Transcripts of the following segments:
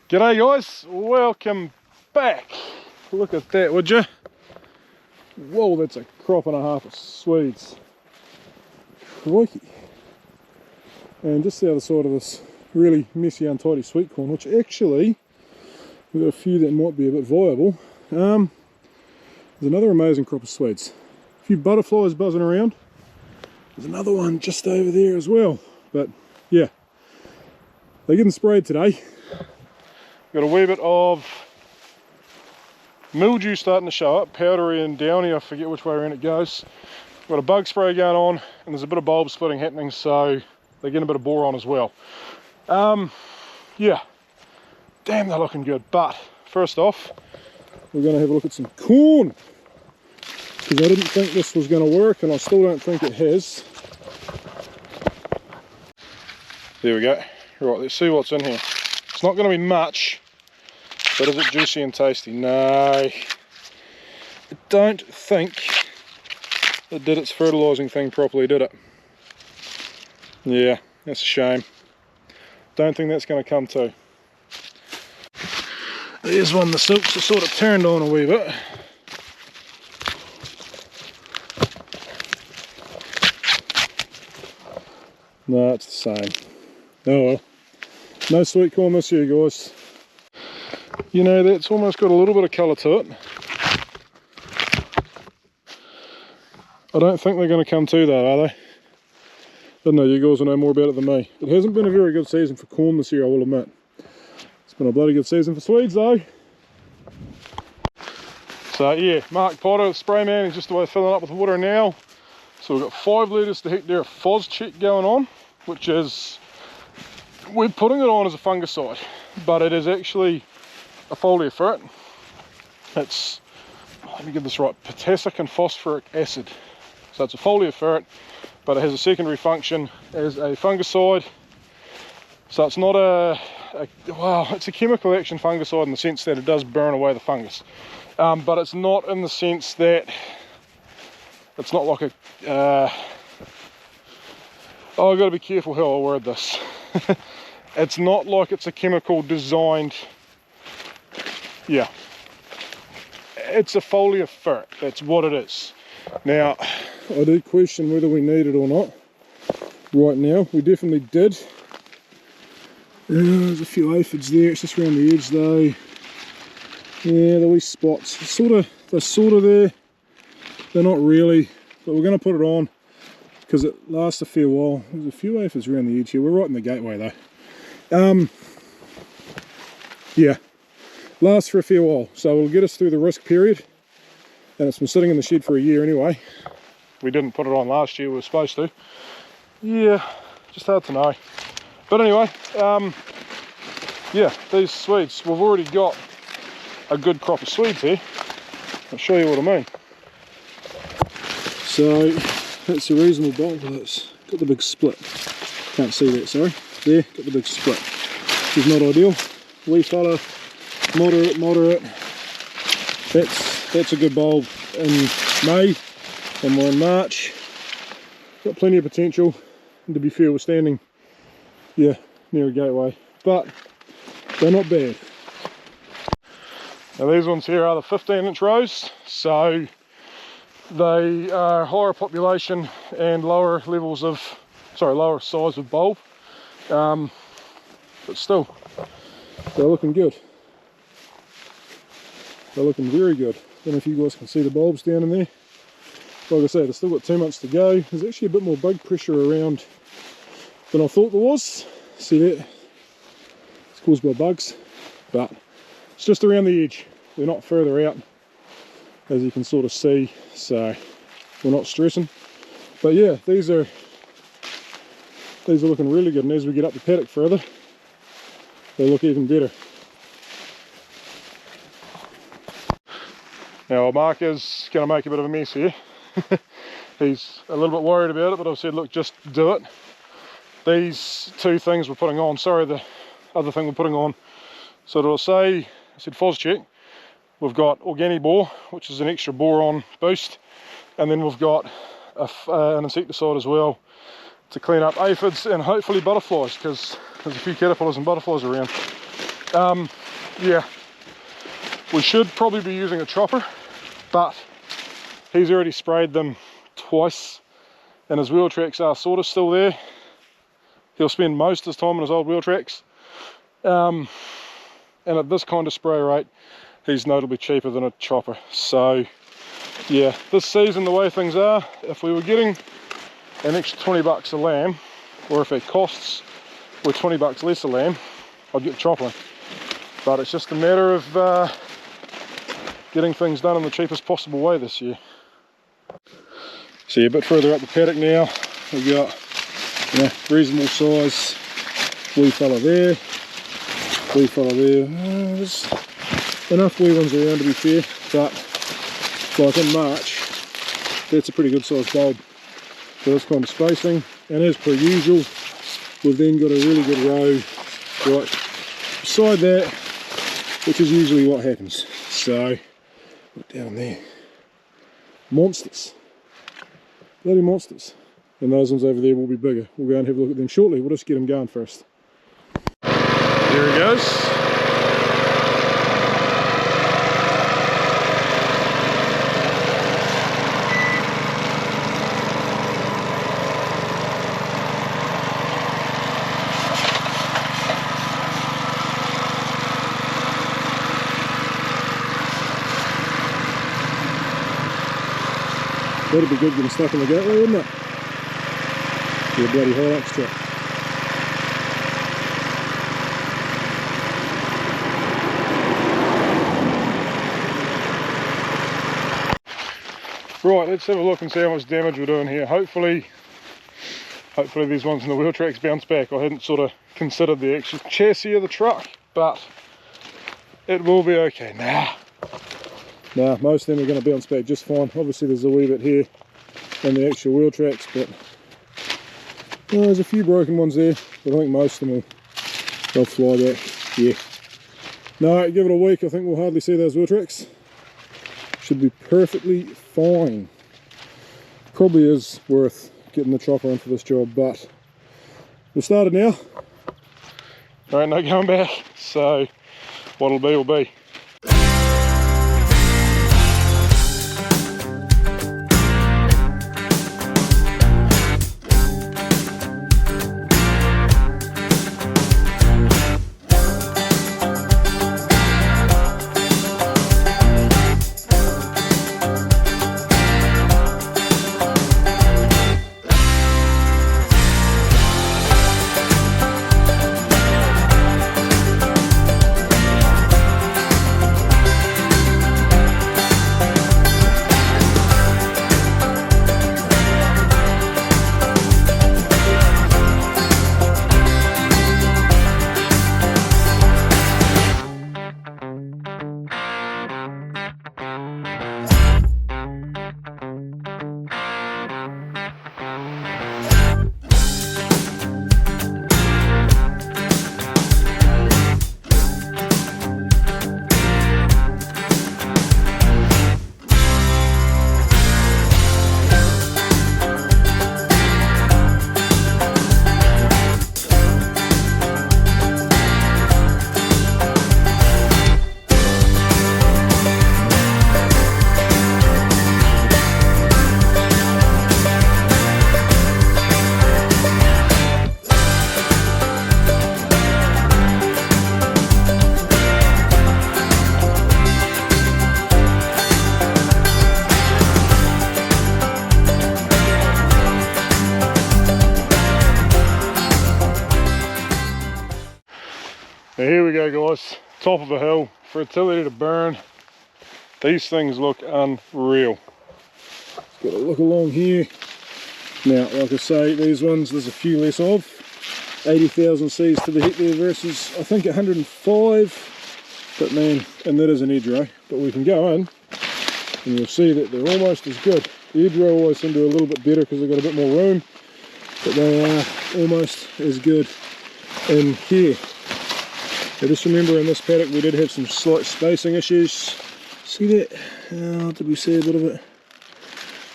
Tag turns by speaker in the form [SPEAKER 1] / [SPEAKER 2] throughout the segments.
[SPEAKER 1] G'day guys, welcome back. Look at that, would you? Whoa, that's a crop and a half of Swedes. Crikey. And just the other side of this really messy, untidy sweet corn, which actually, we've got a few that might be a bit viable. There's another amazing crop of Swedes. A few butterflies buzzing around. There's another one just over there as well. But yeah, they're getting sprayed today. Got a wee bit of mildew starting to show up, powdery and downy, I forget which way around it goes. Got a bug spray going on, and there's a bit of bulb splitting happening, so they're getting a bit of boron as well. Yeah, damn, they're looking good. But first off, we're going to have a look at some corn, because I didn't think this was going to work, and I still don't think it has. There we go. Right, let's see what's in here. It's not going to be much, but is it juicy and tasty? No, I don't think it did its fertilising thing properly, did it? Yeah, that's a shame. Don't think that's going to come to. There's one the silks are sort of turned on a wee bit. No, it's the same. Oh well. No sweet corn this year, guys. You know, that's almost got a little bit of colour to it. I don't think they're going to come to though, are they? I don't know, you guys will know more about it than me. It hasn't been a very good season for corn this year, I will admit. It's been a bloody good season for Swedes though. So yeah, Mark Potter, the spray man, he's just away filling up with water now. So we've got 5 litres to hectare of fos check going on, which is, we're putting it on as a fungicide, but it is actually a foliar fert. It's, let me get this right, potassic and phosphoric acid. So it's a foliar fert, but it has a secondary function as a fungicide. So it's not well, it's a chemical action fungicide in the sense that it does burn away the fungus. But it's not in the sense that, it's not like a, oh, I've got to be careful how I word this. It's not like it's a chemical designed, yeah, it's a foliar fert, that's what it is. Now, I do question whether we need it or not right now. We definitely did. There's a few aphids there, it's just around the edge though. Yeah, the wee spots, they're sort of there, they're not really, but we're going to put it on because it lasts a fair while. There's a few aphids around the edge here, we're right in the gateway though. Yeah, lasts for a fair while, so it'll get us through the risk period, and it's been sitting in the shed for a year anyway. We didn't put it on last year, we were supposed to. Yeah, just hard to know. But anyway, yeah, these Swedes, we've already got a good crop of Swedes here. I'll show you what I mean. So that's a reasonable bulb for this. Got the big split. Can't see that, sorry. There, got the big split. Which is not ideal. Wee fella, moderate. That's a good bulb in May, and we're in March. Got plenty of potential, and to be fair, we're standing, yeah, near a gateway, but they're not bad. Now these ones here are the 15-inch rows, so they are higher population and lower levels of, lower size of bulb, but still, they're looking good. They're looking very good. Don't know if you guys can see the bulbs down in there. Like I said, they've still got 2 months to go. There's actually a bit more bug pressure around than I thought there was. See that? It's caused by bugs, but it's just around the edge. They're not further out, as you can sort of see, so we're not stressing. But yeah, these are looking really good, and as we get up the paddock further, they look even better. Now Mark is going to make a bit of a mess here. He's a little bit worried about it, but I've said, look, just do it. These 2 things we're putting on, the other thing we're putting on, so it'll say, I said fos check, we've got Organibor, which is an extra boron boost, and then we've got an insecticide as well to clean up aphids and hopefully butterflies, because there's a few caterpillars and butterflies around. Yeah, we should probably be using a chopper, but he's already sprayed them twice and his wheel tracks are sort of still there. He'll spend most of his time on his old wheel tracks. And at this kind of spray rate, he's notably cheaper than a chopper. So yeah, this season, the way things are, if we were getting an extra 20 bucks a lamb, or if it costs we're 20 bucks less a lamb, I'd get chopper. But it's just a matter of getting things done in the cheapest possible way this year. So yeah, a bit further up the paddock now, we've got reasonable size wee fella there, wee fella there. There's enough wee ones around to be fair, but like in March, that's a pretty good sized bulb for this kind of spacing. And as per usual, we've then got a really good row right beside that, which is usually what happens. So look down there, monsters, bloody monsters. And those ones over there will be bigger. We'll go and have a look at them shortly. We'll just get them going first. There he goes. That'd be good getting stuck in the gateway, wouldn't it? Be a bloody Hilux truck. Right, let's have a look and see how much damage we're doing here. Hopefully these ones in the wheel tracks bounce back. I hadn't sort of considered the actual chassis of the truck, but it will be okay. Nah, most of them are going to bounce back just fine. Obviously there's a wee bit here on the actual wheel tracks, but there's a few broken ones there, but I think most of them they'll fly back. Yeah. No, give it a week, I think we'll hardly see those wheel tracks. Should be perfectly fine. Probably is worth getting the chopper in for this job, but we've started now. There ain't no going back, so what'll be will be. Now here we go guys, top of a hill, fertility to burn. These things look unreal. Got a look along here. Now like I say, these ones there's a few less of. 80,000 Cs to the hectare versus I think 105. But man, and that is an edge row. But we can go in and you'll see that they're almost as good. The edge row always seem to do a little bit better because they've got a bit more room. But they are almost as good in here. Now just remember in this paddock we did have some slight spacing issues. See that? Did we see a bit of it?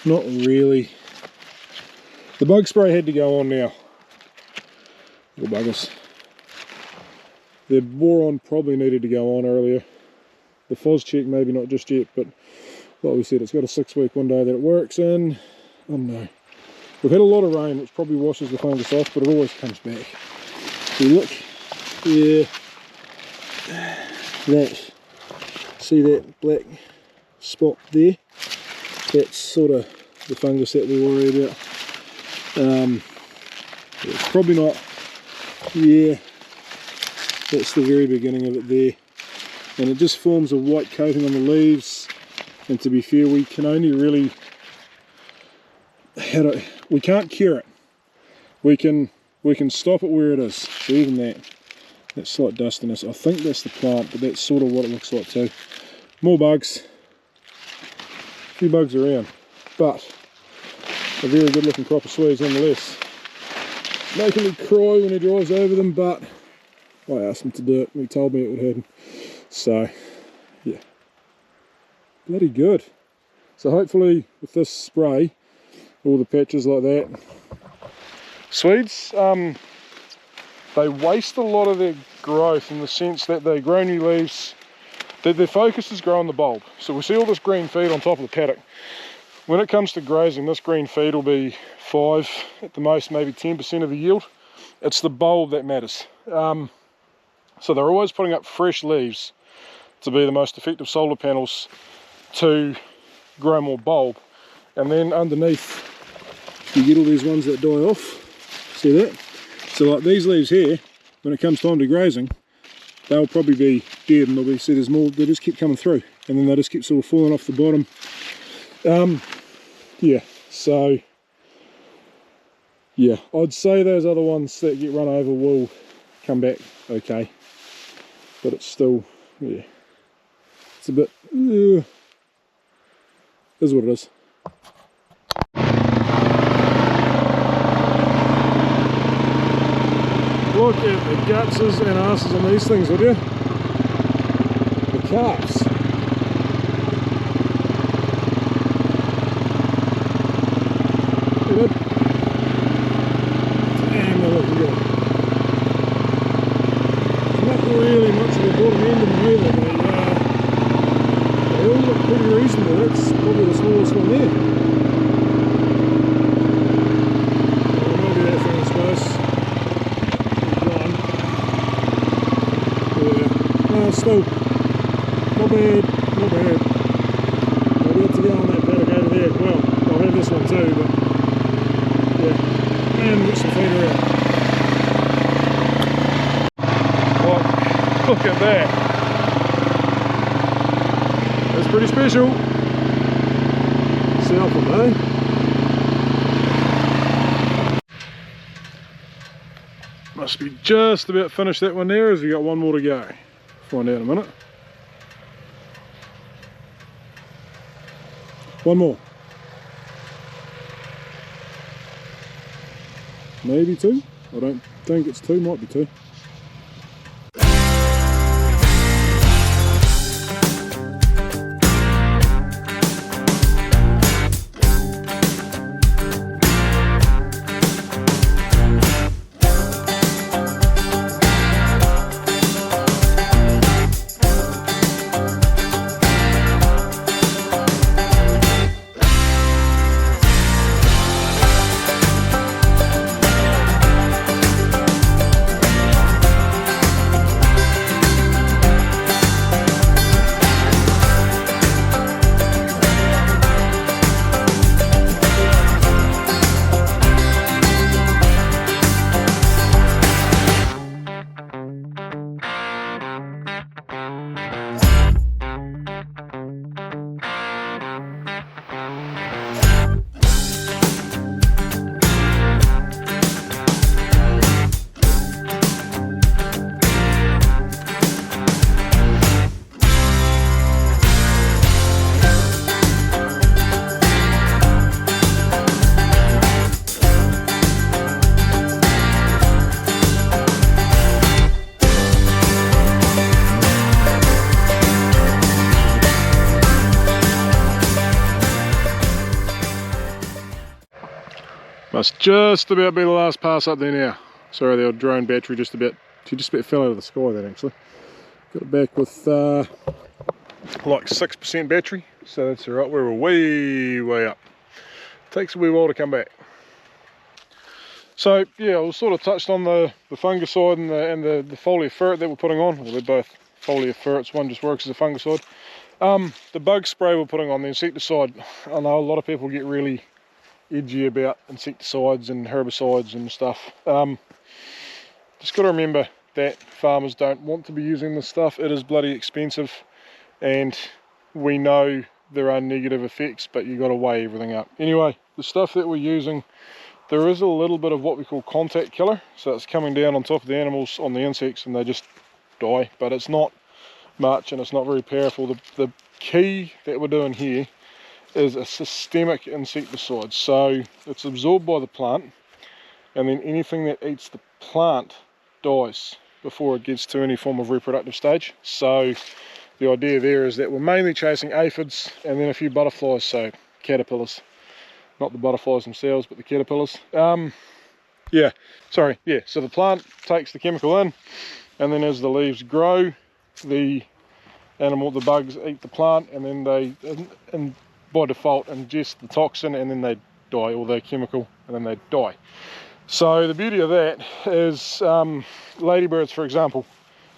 [SPEAKER 1] Not really. The bug spray had to go on now. Little buggers. The boron probably needed to go on earlier. The fos check maybe not just yet, but like we said, it's got a 6-week window that it works in. I don't know. We've had a lot of rain, which probably washes the fungus off, but it always comes back. So look, yeah, see that black spot there? That's sort of the fungus that we worry about. It's probably not, yeah, that's the very beginning of it there. And it just forms a white coating on the leaves. And to be fair, we can only really, we can't cure it. We can stop it where it is. So even that slight dustiness, I think that's the plant, but that's sort of what it looks like too. More bugs, a few bugs around, but a very good looking crop of Swedes nonetheless. Making me cry when he drives over them, but I asked him to do it and he told me it would happen. So yeah, bloody good. So hopefully with this spray, all the patches like that, Swedes, they waste a lot of their growth in the sense that they grow new leaves, that their focus is growing the bulb. So we see all this green feed on top of the paddock. When it comes to grazing, this green feed will be 5, at the most maybe 10% of the yield. It's the bulb that matters. So they're always putting up fresh leaves to be the most effective solar panels to grow more bulb. And then underneath, you get all these ones that die off. See that? So like these leaves here, when it comes time to grazing, they'll probably be dead, and they'll be, see there's more, they just keep coming through, and then they just keep sort of falling off the bottom. Yeah, so yeah, I'd say those other ones that get run over will come back okay, but it's still, yeah, it's a bit, is what it is. Look at the gutses and asses on these things, would you? The calves. Damn, they're looking good. Not really much of a bottom end in them either. They all look pretty reasonable. That's probably the smallest one there. Maybe that thing, I suppose. Still, not bad, not bad. I'll be able to go on that paddock over there as well. I'll have this one too, but yeah, and get some feed around. Oh, look at that. That's pretty special. South of me. Must be just about finished that one there, as we got one more to go. Find out in a minute. One more. Maybe 2. I don't think it's 2, might be 2. Must just about be the last pass up there now. Sorry, the old drone battery just about She just about fell out of the sky then actually. Got it back with like 6% battery, so that's alright. We were way up. Takes a wee while to come back. So yeah, we sort of touched on the fungicide and the foliar fert that we're putting on. Well, they're both foliar ferts, one just works as a fungicide. The bug spray we're putting on, the insecticide. I know a lot of people get really edgy about insecticides and herbicides and stuff. Just got to remember that farmers don't want to be using this stuff. It is bloody expensive, and we know there are negative effects, but you got to weigh everything up. Anyway, the stuff that we're using, there is a little bit of what we call contact killer, so it's coming down on top of the animals, on the insects, and they just die, but it's not much and it's not very powerful. The key that we're doing here is a systemic insecticide, so it's absorbed by the plant, and then anything that eats the plant dies before it gets to any form of reproductive stage. So the idea there is that we're mainly chasing aphids and then a few butterflies, so caterpillars. Not the butterflies themselves, but the caterpillars. So the plant takes the chemical in, and then as the leaves grow, the bugs eat the plant, and then they, by default, ingest the toxin, and then they die, or the chemical, and then they die. So the beauty of that is ladybirds, for example,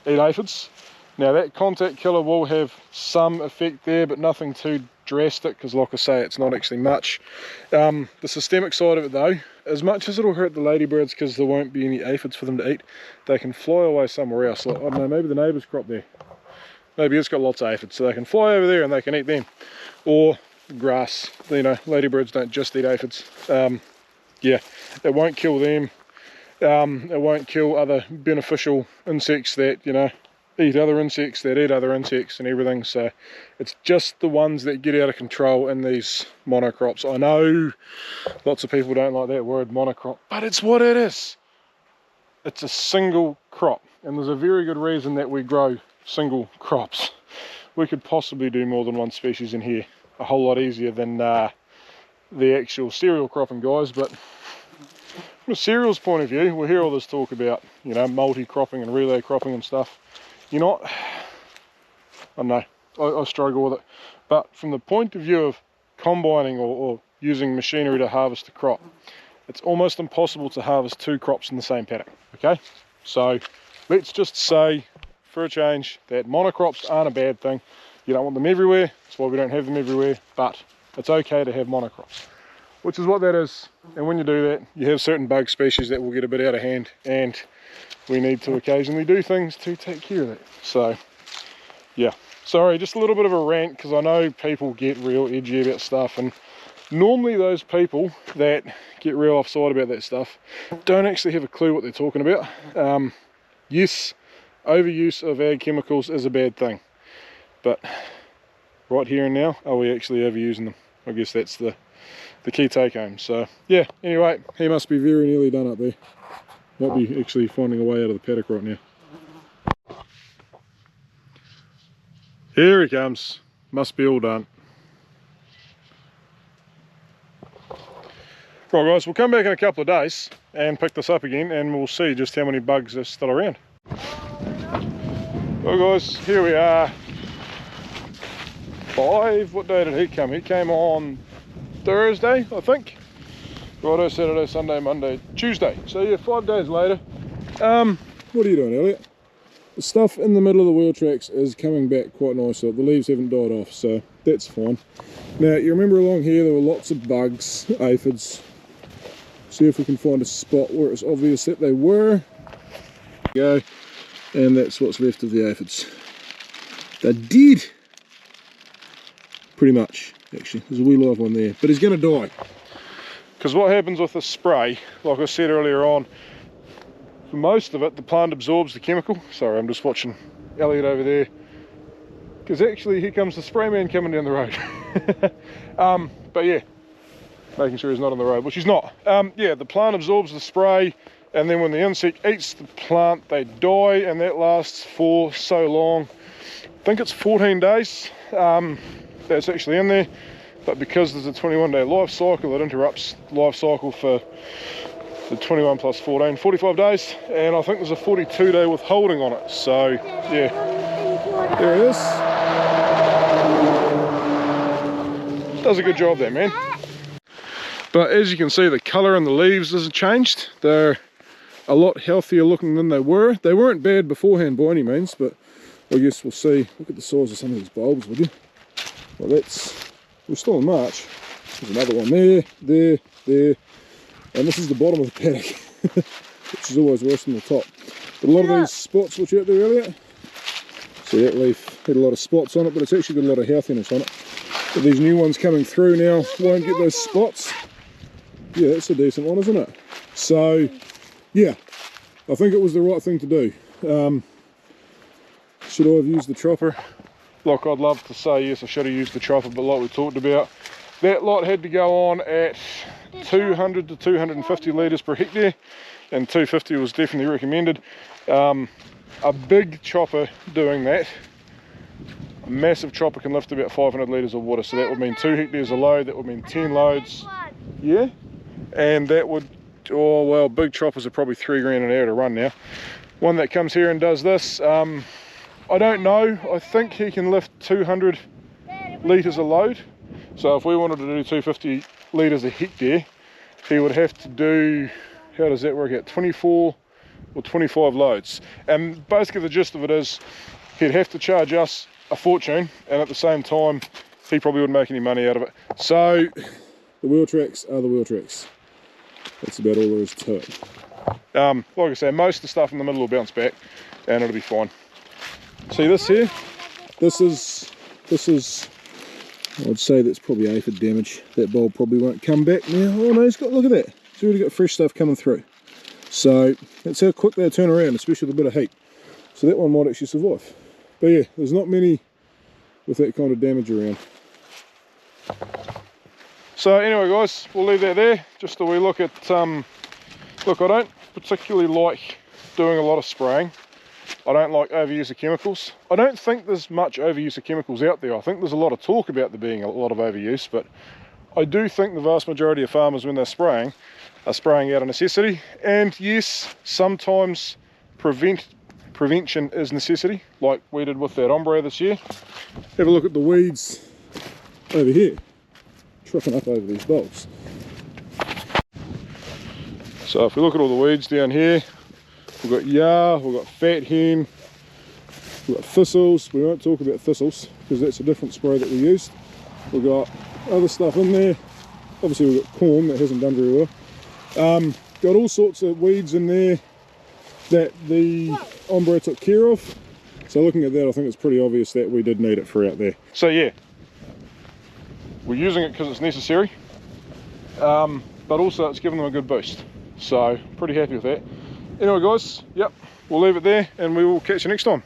[SPEAKER 1] eat aphids. Now that contact killer will have some effect there, but nothing too drastic, because like I say, it's not actually much. The systemic side of it though, as much as it'll hurt the ladybirds because there won't be any aphids for them to eat, they can fly away somewhere else. Like, I don't know, maybe the neighbour's crop there, maybe it's got lots of aphids, so they can fly over there and they can eat them. Or grass, you know, ladybirds don't just eat aphids. Yeah, it won't kill them. It won't kill other beneficial insects that, you know, eat other insects that eat other insects and everything. So it's just the ones that get out of control in these monocrops. I know lots of people don't like that word, monocrop, but it's what it is. It's a single crop, and there's a very good reason that we grow single crops. We could possibly do more than one species in here a whole lot easier than the actual cereal cropping guys. But from a cereals point of view, we hear all this talk about, you know, multi-cropping and relay cropping and stuff. You're not, I don't know, I struggle with it. But from the point of view of combining or using machinery to harvest a crop, it's almost impossible to harvest two crops in the same paddock, okay? So let's just say, for a change, that monocrops aren't a bad thing. You don't want them everywhere, that's why we don't have them everywhere, but it's okay to have monocrops, which is what that is. And when you do that, you have certain bug species that will get a bit out of hand, and we need to occasionally do things to take care of that. So yeah, sorry, just a little bit of a rant, because I know people get real edgy about stuff, and normally those people that get real offside about that stuff don't actually have a clue what they're talking about. Yes, overuse of ag chemicals is a bad thing, but right here and now, are we actually overusing them? I guess that's the key take home. So yeah, anyway, he must be very nearly done up there. Might be actually finding a way out of the paddock right now. Here he comes. Must be all done. Right guys, we'll come back in a couple of days and pick this up again, and we'll see just how many bugs are still around. Well guys, here we are. What day did he come? He came on Thursday, I think. Friday, Saturday, Sunday, Monday, Tuesday. So yeah, 5 days later. What are you doing, Elliot? The stuff in the middle of the wheel tracks is coming back quite nicely. The leaves haven't died off, so that's fine. Now, you remember along here there were lots of bugs, aphids. See if we can find a spot where it's obvious that they were. There we go. And that's what's left of the aphids. They're dead. Pretty much, actually. There's a wee live one there, but he's going to die. Because what happens with this spray, like I said earlier on, for most of it, the plant absorbs the chemical. Sorry, I'm just watching Elliot over there. Because actually, here comes the spray man coming down the road. But yeah, making sure he's not on the road, which he's not. Yeah, the plant absorbs the spray, and then when the insect eats the plant, they die, and that lasts for so long. I think it's 14 days that's actually in there. But because there's a 21-day life cycle, it interrupts life cycle for The 21 plus 14, 45 days, and I think there's a 42-day withholding on it. So yeah, there it is. Does a good job there, man. But as you can see, the colour and the leaves hasn't changed. They're a lot healthier looking than they were. They weren't bad beforehand by any means, but I guess we'll see. Look at the size of some of these bulbs, would you? Well, we're still in March. There's another one there, there, and this is the bottom of the paddock, which is always worse than the top. But a lot of these spots which you out there earlier, see that leaf had a lot of spots on it, but it's actually got a lot of healthiness on it. But these new ones coming through now won't get those spots. Yeah, that's a decent one, isn't it? So, yeah, I think it was the right thing to do. Should I have used the chopper? Like, I'd love to say yes, I should have used the chopper, but like we talked about, that lot had to go on at 200 to 250 litres per hectare, and 250 was definitely recommended. A big chopper doing that, a massive chopper can lift about 500 litres of water, so that would mean 2 hectares a load, that would mean 10 loads. Yeah, and that would, oh well, big choppers are probably $3 grand an hour to run now. One that comes here and does this, I don't know, I think he can lift 200 litres a load. So if we wanted to do 250 litres a hectare, he would have to do, how does that work out, 24 or 25 loads. And basically the gist of it is, he'd have to charge us a fortune, and at the same time, he probably wouldn't make any money out of it. So, the wheel tracks are the wheel tracks. That's about all there is to it. Like I say, most of the stuff in the middle will bounce back, and it'll be fine. See this here? This is, I'd say that's probably aphid damage. That bulb probably won't come back now. Oh no, look at that. It's already got fresh stuff coming through. So that's how quick they turn around, especially with a bit of heat. So that one might actually survive. But yeah, there's not many with that kind of damage around. So anyway guys, we'll leave that there. Just a wee look at, look, I don't particularly like doing a lot of spraying. I don't like overuse of chemicals. I don't think there's much overuse of chemicals out there. I think there's a lot of talk about there being a lot of overuse, but I do think the vast majority of farmers, when they're spraying, are spraying out of necessity. And yes, sometimes prevention is necessity, like we did with that ombre this year. Have a look at the weeds over here, tripping up over these bulbs. So if we look at all the weeds down here, we've got yar, we've got fat hen, we've got thistles. We won't talk about thistles because that's a different spray that we used. We've got other stuff in there. Obviously we've got corn that hasn't done very well. Got all sorts of weeds in there that the ombre took care of. So looking at that, I think it's pretty obvious that we did need it for out there. So yeah, we're using it because it's necessary, but also it's given them a good boost. So pretty happy with that. Anyway guys, yep, we'll leave it there and we will catch you next time.